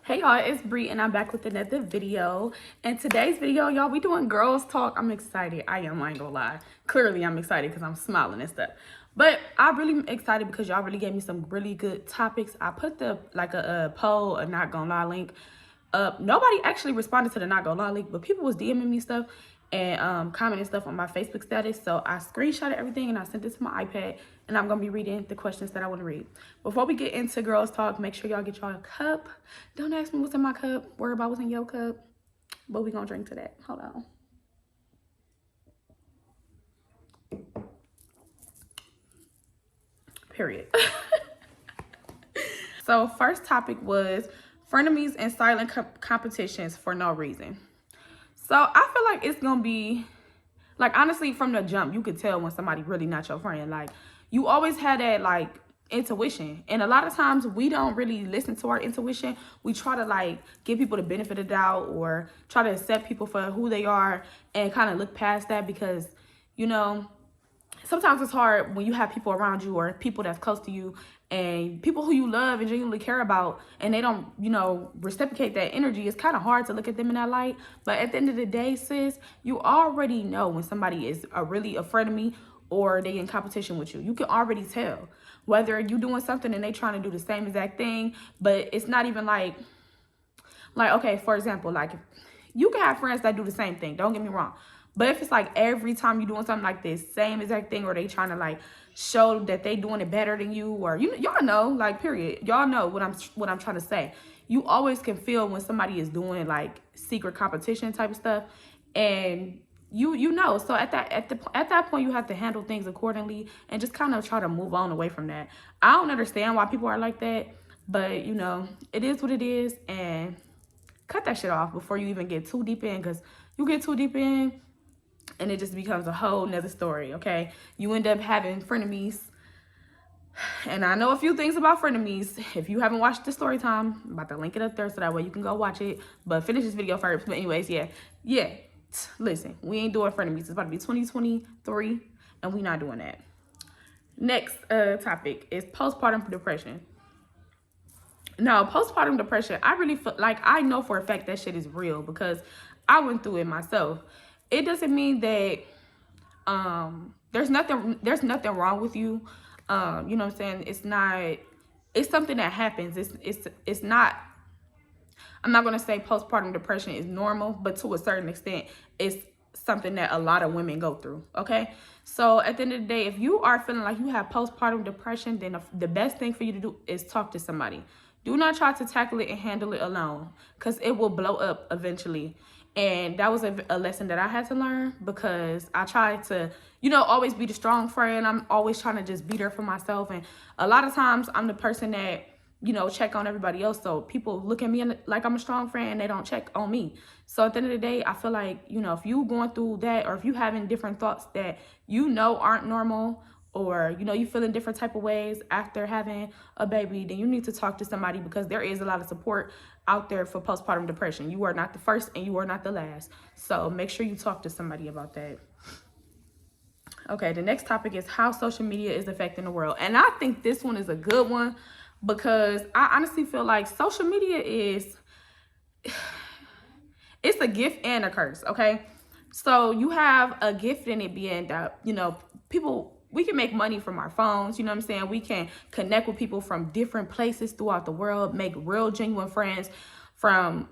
Hey y'all, it's Bree and I'm back with another video. And today's video, y'all, we doing girls talk. I'm excited. I ain't gonna lie. Clearly I'm excited because I'm smiling and stuff. But I'm really excited because y'all really gave me some really good topics. I put a poll, a not gonna lie link up. Nobody actually responded to the not gonna lie link, but people was DMing me stuff and commenting stuff on my Facebook status. So I screenshotted everything and I sent it to my iPad, and I'm gonna be reading the questions that I want to read. Before we get into girls talk, make sure y'all get y'all a cup. Don't ask me what's in my cup. Worry about what's in your cup. But we gonna drink to that. Hold on. Period. So first topic was frenemies and silent competitions for no reason. So I feel like it's gonna be, like, honestly, from the jump, you could tell when somebody really not your friend. Like, you always had that, like, intuition. And a lot of times we don't really listen to our intuition. We try to, like, give people the benefit of the doubt or try to accept people for who they are and kind of look past that because, you know, sometimes it's hard when you have people around you or people that's close to you and people who you love and genuinely care about, and they don't, you know, reciprocate that energy. It's kind of hard to look at them in that light. But at the end of the day, sis, you already know when somebody is really a frenemy or they in competition with you. You can already tell whether you doing something and they trying to do the same exact thing, but it's not even like, okay, for example, like, you can have friends that do the same thing. Don't get me wrong. But if it's like every time you're doing something like this, same exact thing, or they trying to like show that they doing it better than you, or y'all know, like, period. Y'all know what I'm trying to say. You always can feel when somebody is doing like secret competition type of stuff, and you know. So at that point, you have to handle things accordingly and just kind of try to move on away from that. I don't understand why people are like that, but you know, it is what it is, and cut that shit off before you even get too deep in, because you get too deep in and it just becomes a whole nother story. Okay, you end up having frenemies, and I know a few things about frenemies. If you haven't watched the story time, I'm about to link it up there so that way you can go watch it, but finish this video first. But anyways, yeah, listen, we ain't doing frenemies. It's about to be 2023 and we not doing that. Next topic is postpartum depression. Now, postpartum depression, I really feel like, I know for a fact that shit is real because I went through it myself. It doesn't mean that there's nothing wrong with you. You know what I'm saying? It's something that happens. It's not, I'm not going to say postpartum depression is normal, but to a certain extent, it's something that a lot of women go through. Okay, so at the end of the day, if you are feeling like you have postpartum depression, then the best thing for you to do is talk to somebody. Do not try to tackle it and handle it alone, because it will blow up eventually. And that was a lesson that I had to learn, because I tried to, you know, always be the strong friend. I'm always trying to just be there for myself. And a lot of times I'm the person that, you know, check on everybody else. So people look at me like I'm a strong friend and they don't check on me. So at the end of the day, I feel like, you know, if you going through that, or if you having different thoughts that you know aren't normal, or, you know, you feeling different type of ways after having a baby, then you need to talk to somebody, because there is a lot of support out there for postpartum depression. You are not the first and you are not the last. So make sure you talk to somebody about that. Okay, the next topic is how social media is affecting the world. And I think this one is a good one, because I honestly feel like social media it's a gift and a curse, okay? So you have a gift in it being that, you know, we can make money from our phones, you know what I'm saying? We can connect with people from different places throughout the world, make real genuine friends from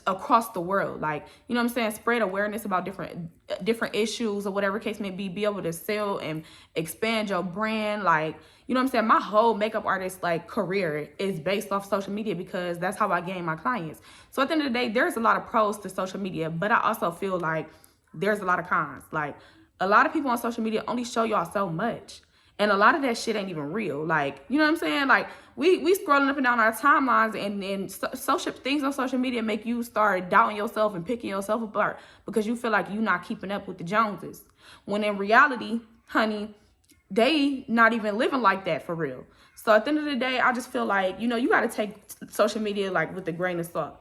across the world. Like, you know what I'm saying? Spread awareness about different issues or whatever case may be able to sell and expand your brand. Like, you know what I'm saying? My whole makeup artist like career is based off social media, because that's how I gain my clients. So at the end of the day, there's a lot of pros to social media, but I also feel like there's a lot of cons. Like, a lot of people on social media only show y'all so much, and a lot of that shit ain't even real. Like, you know what I'm saying? Like, we scrolling up and down our timelines, and social things on social media make you start doubting yourself and picking yourself apart, because you feel like you're not keeping up with the Joneses. When in reality, honey, they not even living like that for real. So at the end of the day, I just feel like, you know, you got to take social media like with a grain of salt.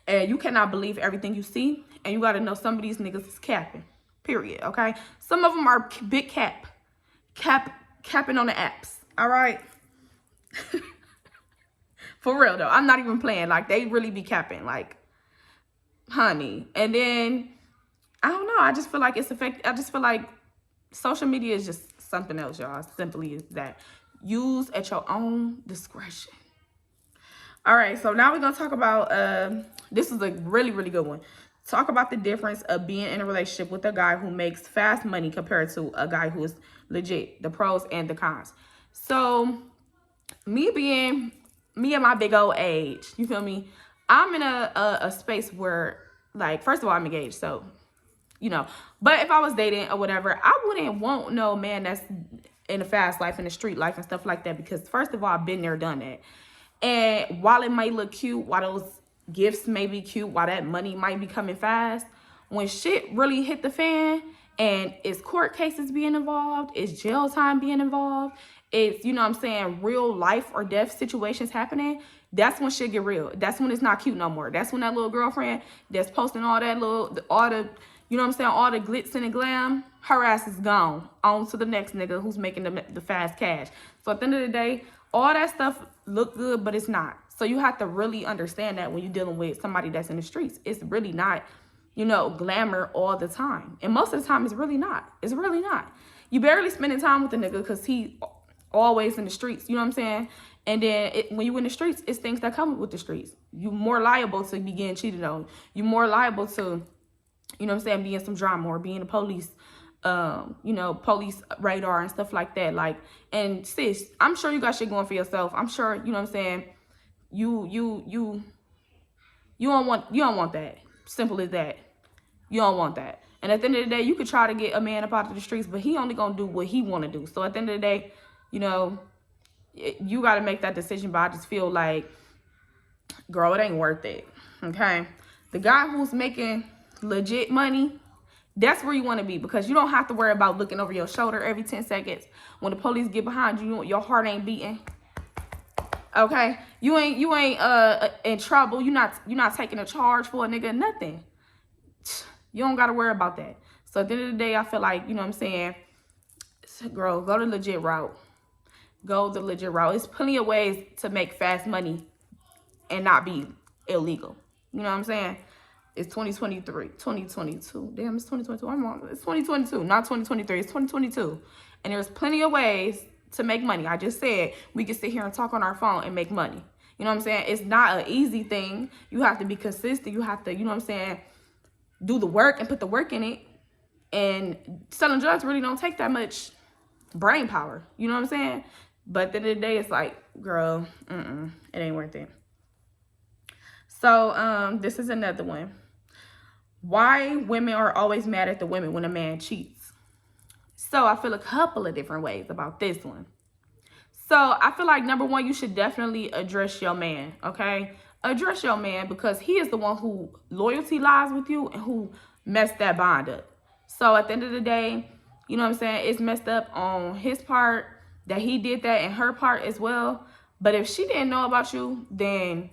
And you cannot believe everything you see, and you got to know some of these niggas is capping. Period. Okay, some of them are big capping on the apps. All right. For real though, I'm not even playing. Like, they really be capping, like, honey. And then I don't know, I just feel like it's affected. I just feel like social media is just something else, y'all. Simply is that. Use at your own discretion. All right, so now we're gonna talk about this is a really good one. Talk about the difference of being in a relationship with a guy who makes fast money compared to a guy who is legit, the pros and the cons. So me at my big old age, you feel me? I'm in a space where, like, first of all, I'm engaged, so, you know. But if I was dating or whatever, I wouldn't want no man that's in the fast life, in the street life and stuff like that, because first of all, I've been there, done that. And while it might look cute, while those gifts may be cute, while that money might be coming fast, when shit really hit the fan and it's court cases being involved, it's jail time being involved, it's, you know what I'm saying, real life or death situations happening, that's when shit get real. That's when it's not cute no more. That's when that little girlfriend that's posting all that all the, you know what I'm saying, all the glitz and the glam, her ass is gone. On to the next nigga who's making the fast cash. So at the end of the day, all that stuff look good, but it's not. So you have to really understand that when you're dealing with somebody that's in the streets. It's really not, you know, glamour all the time. And most of the time, it's really not. It's really not. You barely spending time with the nigga because he always in the streets, you know what I'm saying? And then when you in the streets, it's things that come with the streets. You're more liable to be getting cheated on. You're more liable to, you know what I'm saying, be in some drama or be in the police, you know, police radar and stuff like that. Like, and sis, I'm sure you got shit going for yourself. I'm sure, you know what I'm saying, you don't want that. Simple as that. You don't want that. And at the end of the day, you could try to get a man up out of the streets, but he only gonna do what he want to do. So at the end of the day, you know, you got to make that decision. But I just feel like, girl, it ain't worth it. Okay, the guy who's making legit money, that's where you want to be, because you don't have to worry about looking over your shoulder every 10 seconds. When the police get behind you, your heart ain't beating. Okay, you ain't in trouble. You're not taking a charge for a nigga, nothing. You don't got to worry about that. So at the end of the day, I feel like, you know what I'm saying, girl, go the legit route. Go the legit route. There's plenty of ways to make fast money and not be illegal. You know what I'm saying? It's 2023, 2022. Damn, it's 2022. I'm wrong. It's 2022, not 2023. It's 2022. And there's plenty of ways to make money. I just said we can sit here and talk on our phone and make money. You know what I'm saying? It's not an easy thing. You have to be consistent. You have to, you know what I'm saying, do the work and put the work in it. And selling drugs really don't take that much brain power. You know what I'm saying? But at the end of the day, it's like, girl, it ain't worth it. So this is another one. Why women are always mad at the women when a man cheats. So I feel a couple of different ways about this one. So I feel like, number one, you should definitely address your man, okay? Address your man, because he is the one who loyalty lies with you and who messed that bond up. So at the end of the day, you know what I'm saying, it's messed up on his part that he did that, and her part as well. But if she didn't know about you, then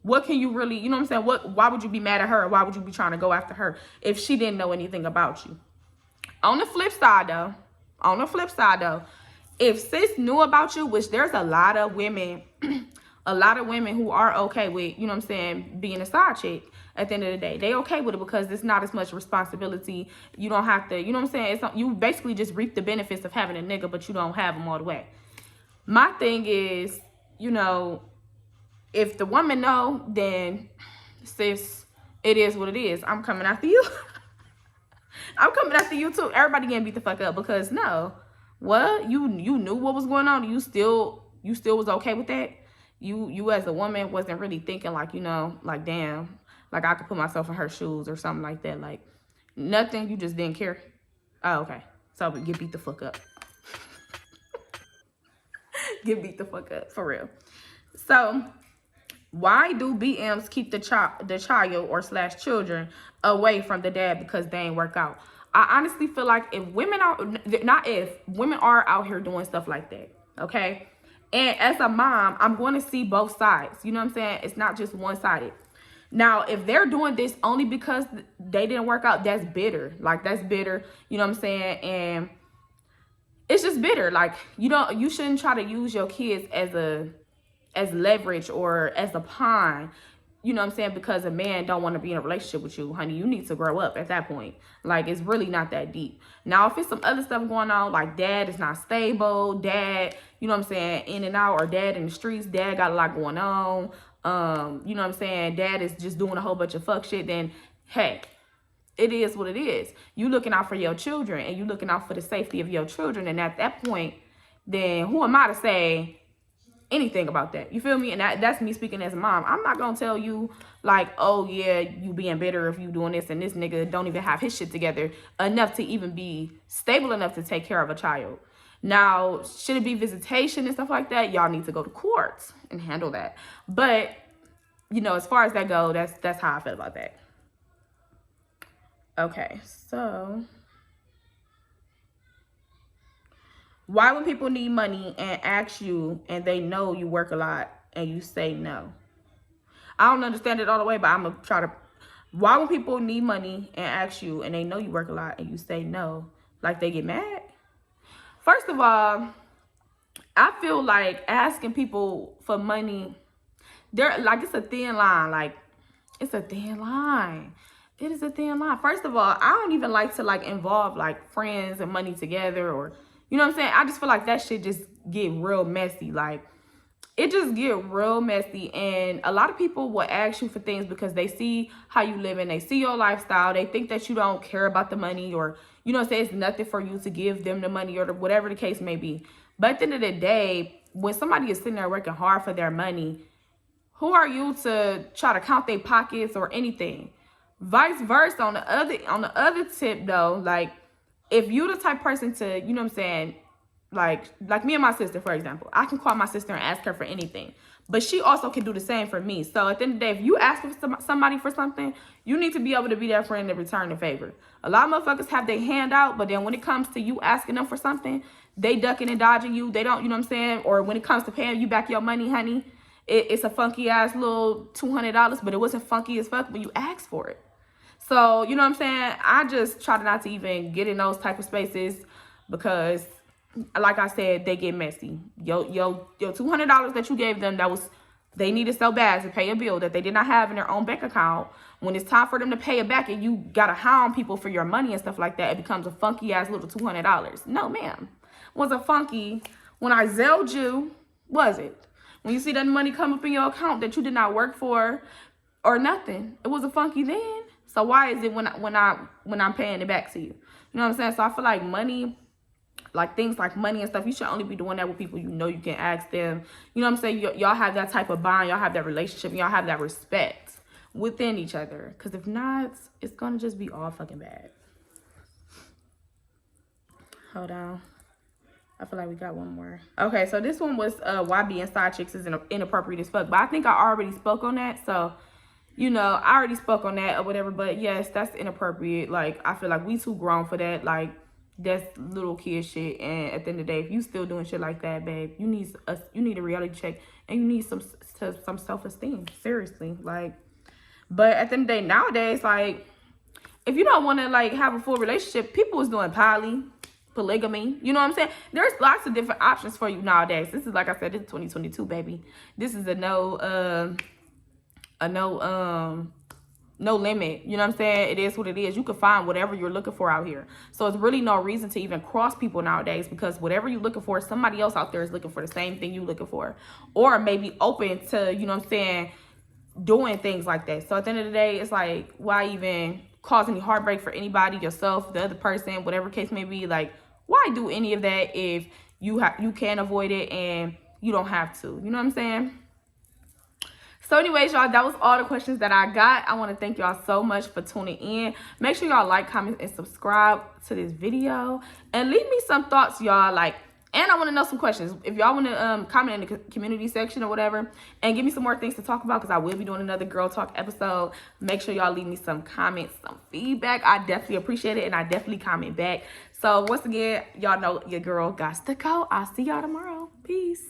what can you really, you know what I'm saying, why would you be mad at her? Why would you be trying to go after her if she didn't know anything about you? On the flip side though, if sis knew about you, which there's a lot of women, who are okay with, you know what I'm saying, being a side chick. At the end of the day, they okay with it because it's not as much responsibility. You don't have to, you know what I'm saying, you basically just reap the benefits of having a nigga, but you don't have them all the way. My thing is, you know, if the woman know, then sis, it is what it is. I'm coming after you. I'm coming after you too. Everybody getting beat the fuck up, because no, what, you knew what was going on. You still was okay with that. You as a woman wasn't really thinking like, you know, like, damn, like I could put myself in her shoes or something like that. Like nothing. You just didn't care. Oh, okay. So get beat the fuck up. Get beat the fuck up for real. So why do BMs keep the child or / children away from the dad because they ain't work out? I honestly feel like if women are out here doing stuff like that, okay? And as a mom, I'm going to see both sides. You know what I'm saying? It's not just one-sided. Now, if they're doing this only because they didn't work out, that's bitter. Like, that's bitter. You know what I'm saying? And it's just bitter. Like, you shouldn't try to use your kids as a as leverage or as a pawn, you know what I'm saying, because a man don't want to be in a relationship with you. Honey, you need to grow up at that point. Like, it's really not that deep. Now, if it's some other stuff going on, like dad is not stable, dad, you know what I'm saying, in and out, or dad in the streets, dad got a lot going on, you know what I'm saying, dad is just doing a whole bunch of fuck shit, then hey, it is what it is. You looking out for your children, and you looking out for the safety of your children, and at that point, then who am I to say anything about that? You feel me? And that's me speaking as a mom. I'm not gonna tell you like, oh yeah, you being bitter if you doing this, and this nigga don't even have his shit together enough to even be stable enough to take care of a child. Now, should it be visitation and stuff like that? Y'all need to go to court and handle that. But you know, as far as that go, that's how I feel about that. Okay, so why would people need money and ask you and they know you work a lot and you say no? I don't understand it all the way, but I'm going to try to. Why would people need money and ask you and they know you work a lot and you say no? Like, they get mad? First of all, I feel like asking people for money, like, it's a thin line. Like, it's a thin line. It is a thin line. First of all, I don't even like to like involve like friends and money together, or you know what I'm saying? I just feel like that shit just get real messy. Like, it just get real messy. And a lot of people will ask you for things because they see how you live and they see your lifestyle. They think that you don't care about the money, or, you know what I'm saying, it's nothing for you to give them the money, or whatever the case may be. But at the end of the day, when somebody is sitting there working hard for their money, who are you to try to count their pockets or anything? Vice versa, on the other tip though, like, if you the type person to, you know what I'm saying, like me and my sister, for example, I can call my sister and ask her for anything, but she also can do the same for me. So at the end of the day, if you ask somebody for something, you need to be able to be that friend and return the favor. A lot of motherfuckers have their hand out, but then when it comes to you asking them for something, they ducking and dodging you. They don't, you know what I'm saying? Or when it comes to paying you back your money, honey, it's a funky ass little $200, but it wasn't funky as fuck when you asked for it. So, you know what I'm saying? I just try not to even get in those type of spaces because, like I said, they get messy. Your $200 that you gave them, they needed so bad to pay a bill that they did not have in their own bank account. When it's time for them to pay it back and you got to hound people for your money and stuff like that, it becomes a funky ass little $200. No, ma'am. Wasn't funky when I zelled you, was it? When you see that money come up in your account that you did not work for or nothing, it was a funky then. So why is it when I'm paying it back to you? You know what I'm saying? So I feel like money, like things like money and stuff, you should only be doing that with people you know you can ask them. You know what I'm saying? Y'all have that type of bond. Y'all have that relationship. And y'all have that respect within each other. Because if not, it's going to just be all fucking bad. Hold on. I feel like we got one more. Okay, so this one was why being side chicks is inappropriate as fuck. But I think I already spoke on that. So, you know, I already spoke on that or whatever, but yes, that's inappropriate. Like, I feel like we too grown for that. Like, that's little kid shit. And at the end of the day, if you still doing shit like that, babe, you need a reality check, and you need some self-esteem. Seriously. Like, but at the end of the day, nowadays, like, if you don't want to like have a full relationship, people is doing polygamy. You know what I'm saying? There's lots of different options for you nowadays. This is, like I said, this is 2022, baby. This is no limit. You know what I'm saying? It is what it is. You can find whatever you're looking for out here. So it's really no reason to even cross people nowadays, because whatever you're looking for, somebody else out there is looking for the same thing you're looking for, or maybe open to, you know what I'm saying, doing things like that. So at the end of the day, it's like, why even cause any heartbreak for anybody, yourself, the other person, whatever case may be? Like, why do any of that if you can avoid it and you don't have to? You know what I'm saying? So anyways, y'all, that was all the questions that I got. I want to thank y'all so much for tuning in. Make sure y'all like, comment, and subscribe to this video. And leave me some thoughts, y'all. Like, and I want to know some questions. If y'all want to comment in the community section or whatever, and give me some more things to talk about, because I will be doing another Girl Talk episode. Make sure y'all leave me some comments, some feedback. I definitely appreciate it, and I definitely comment back. So once again, y'all know your girl got to go. I'll see y'all tomorrow. Peace.